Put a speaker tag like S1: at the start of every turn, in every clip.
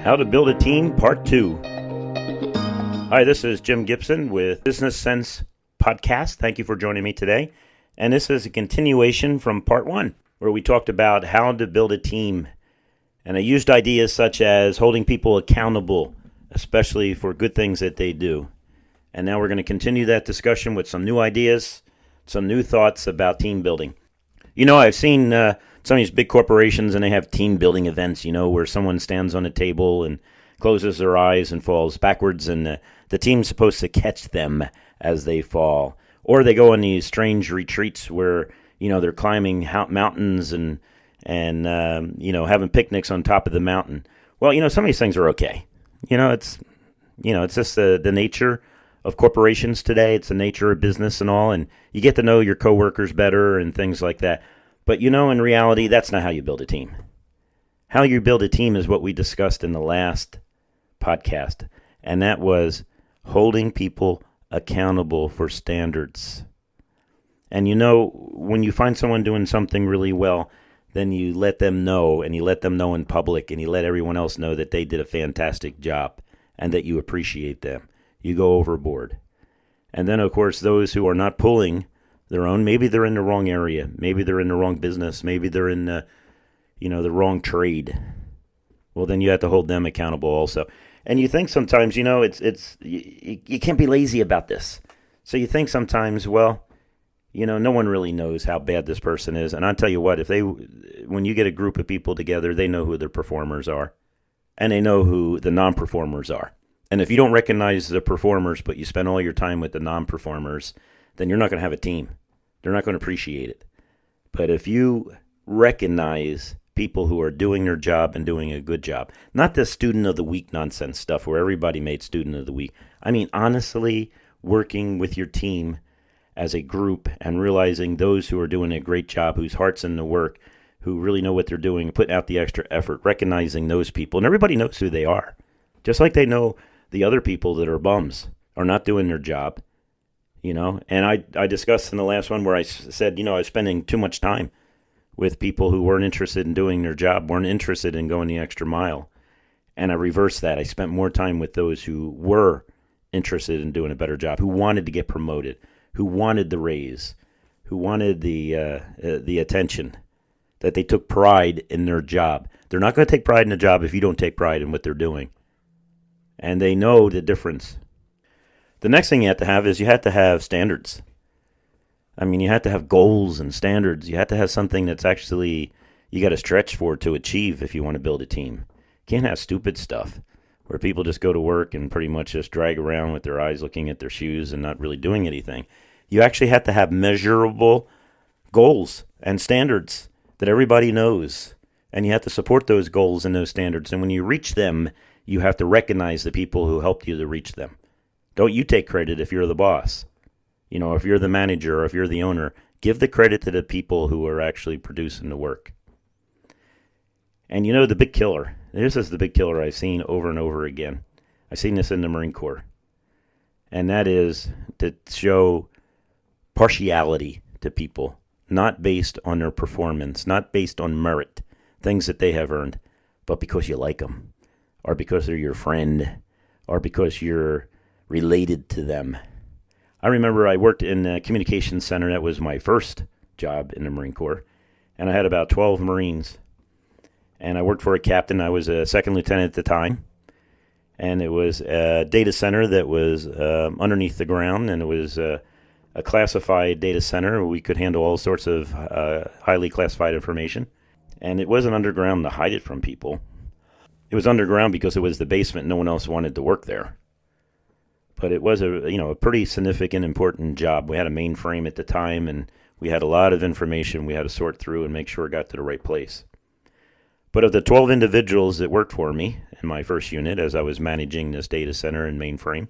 S1: How to Build a Team, Part 2. Hi, this is Jim Gibson with Business Sense Podcast. Thank you for joining me today. And this is a continuation from Part 1, where we talked about how to build a team. And I used ideas such as holding people accountable, especially for good things that they do. And now we're going to continue that discussion with some new ideas, some new thoughts about team building. You know, I've seen some of these big corporations, and they have team building events, where someone stands on a table and closes their eyes and falls backwards, and the team's supposed to catch them as they fall. Or they go on these strange retreats where, they're climbing mountains and having picnics on top of the mountain. Well, some of these things are okay. It's just the nature of corporations today. It's the nature of business and all, and you get to know your coworkers better and things like that. But in reality, that's not how you build a team. How you build a team is what we discussed in the last podcast, and that was holding people accountable for standards. And when you find someone doing something really well, then you let them know, and you let them know in public, and you let everyone else know that they did a fantastic job and that you appreciate them. You go overboard. And then, of course, those who are not pulling their own, maybe they're in the wrong area, maybe they're in the wrong business, maybe they're in the wrong trade. Well, then you have to hold them accountable also. And you think sometimes, you can't be lazy about this. So you think sometimes, well, no one really knows how bad this person is. And I'll tell you what, when you get a group of people together, they know who the performers are, and they know who the non-performers are. And if you don't recognize the performers, but you spend all your time with the non-performers, then you're not going to have a team. They're not going to appreciate it. But if you recognize people who are doing their job and doing a good job, not the student of the week nonsense stuff where everybody made student of the week. I mean, honestly, working with your team as a group and realizing those who are doing a great job, whose heart's in the work, who really know what they're doing, putting out the extra effort, recognizing those people. And everybody knows who they are. Just like they know the other people that are bums, are not doing their job. And I discussed in the last one where I said, I was spending too much time with people who weren't interested in doing their job, weren't interested in going the extra mile. And I reversed that. I spent more time with those who were interested in doing a better job, who wanted to get promoted, who wanted the raise, who wanted the attention, that they took pride in their job. They're not going to take pride in the job if you don't take pride in what they're doing. And they know the difference. The next thing you have to have is you have to have standards. I mean, you have to have goals and standards. You have to have something that's actually you got to stretch for to achieve if you want to build a team. You can't have stupid stuff where people just go to work and pretty much just drag around with their eyes looking at their shoes and not really doing anything. You actually have to have measurable goals and standards that everybody knows. And you have to support those goals and those standards. And when you reach them, you have to recognize the people who helped you to reach them. Don't you take credit if you're the boss. If you're the manager or if you're the owner, give the credit to the people who are actually producing the work. And the big killer, this is the big killer I've seen over and over again. I've seen this in the Marine Corps. And that is to show partiality to people, not based on their performance, not based on merit, things that they have earned, but because you like them, or because they're your friend, or because you're related to them. I remember I worked in a communications center. That was my first job in the Marine Corps. And I had about 12 Marines. And I worked for a captain. I was a second lieutenant at the time. And it was a data center that was underneath the ground. And it was a classified data center. We could handle all sorts of highly classified information. And it wasn't underground to hide it from people. It was underground because it was the basement. No one else wanted to work there. But it was a pretty significant, important job. We had a mainframe at the time, and we had a lot of information we had to sort through and make sure it got to the right place. But of the 12 individuals that worked for me in my first unit as I was managing this data center and mainframe,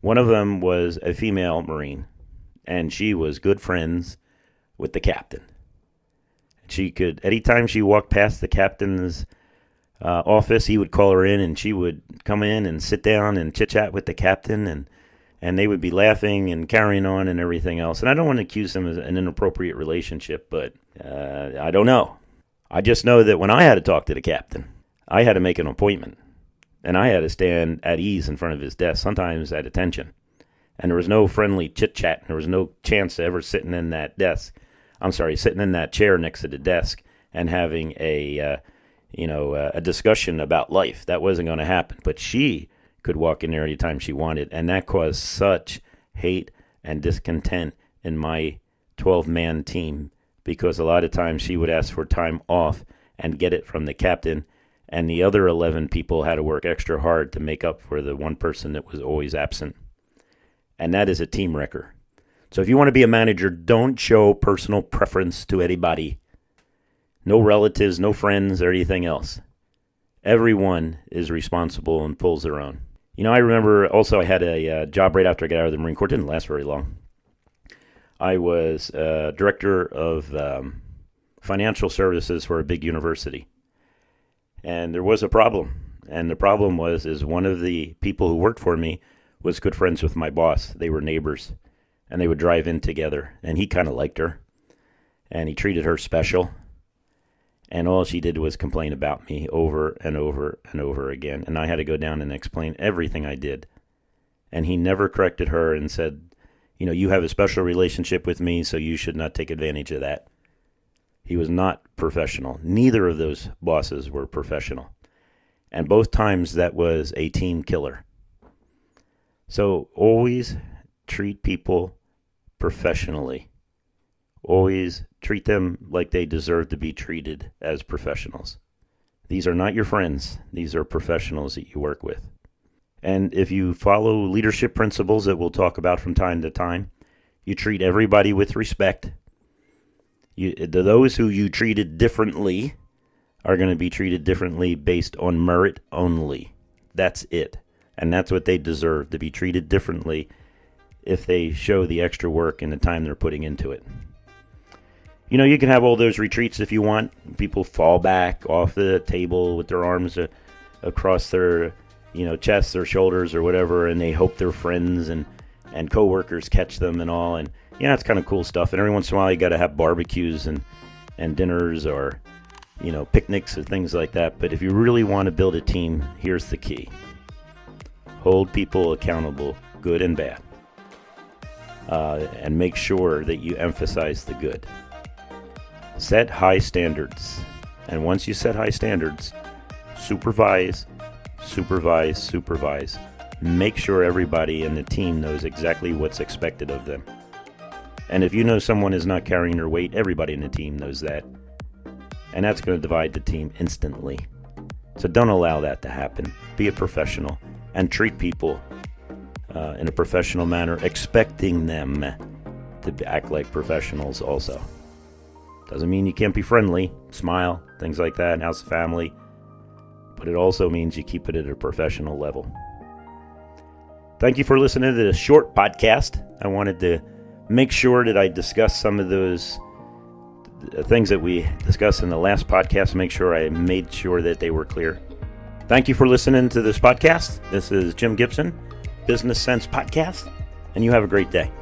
S1: one of them was a female Marine, and she was good friends with the captain. She could, anytime she walked past the captain's office, he would call her in, and she would come in and sit down and chit-chat with the captain, and they would be laughing and carrying on and everything else. And I don't want to accuse them of an inappropriate relationship, but I don't know. I just know that when I had to talk to the captain, I had to make an appointment, and I had to stand at ease in front of his desk, sometimes at attention. And there was no friendly chit-chat. There was no chance of ever sitting in that chair next to the desk and having a discussion about life. That wasn't going to happen. But she could walk in there anytime she wanted, and that caused such hate and discontent in my 12-man team, because a lot of times she would ask for time off and get it from the captain, and the other 11 people had to work extra hard to make up for the one person that was always absent. And that is a team wrecker. So if you want to be a manager, don't show personal preference to anybody. No relatives, no friends, or anything else. Everyone is responsible and pulls their own. I remember also I had a job right after I got out of the Marine Corps. It didn't last very long. I was director of financial services for a big university. And there was a problem. And the problem is one of the people who worked for me was good friends with my boss. They were neighbors. And they would drive in together. And he kind of liked her. And he treated her special. And all she did was complain about me over and over and over again. And I had to go down and explain everything I did. And he never corrected her and said, you have a special relationship with me, so you should not take advantage of that. He was not professional. Neither of those bosses were professional. And both times that was a team killer. So always treat people professionally. Always treat them like they deserve to be treated as professionals. These are not your friends. These are professionals that you work with. And if you follow leadership principles that we'll talk about from time to time, you treat everybody with respect. Those who you treated differently are going to be treated differently based on merit only. That's it. And that's what they deserve, to be treated differently if they show the extra work and the time they're putting into it. You can have all those retreats if you want. People fall back off the table with their arms across their, chests or shoulders or whatever, and they hope their friends and coworkers catch them and all. And it's kind of cool stuff. And every once in a while, you got to have barbecues and dinners or, picnics or things like that. But if you really want to build a team, here's the key: hold people accountable, good and bad, and make sure that you emphasize the good. Set high standards. And once you set high standards, supervise. Make sure everybody in the team knows exactly what's expected of them. And if you know someone is not carrying their weight, everybody in the team knows that. And that's going to divide the team instantly. So don't allow that to happen. Be a professional and treat people in a professional manner, expecting them to act like professionals also. Doesn't mean you can't be friendly, smile, things like that, how's the family. But it also means you keep it at a professional level. Thank you for listening to this short podcast. I wanted to make sure that I discussed some of those things that we discussed in the last podcast, make sure I made sure that they were clear. Thank you for listening to this podcast. This is Jim Gibson, Business Sense Podcast, and you have a great day.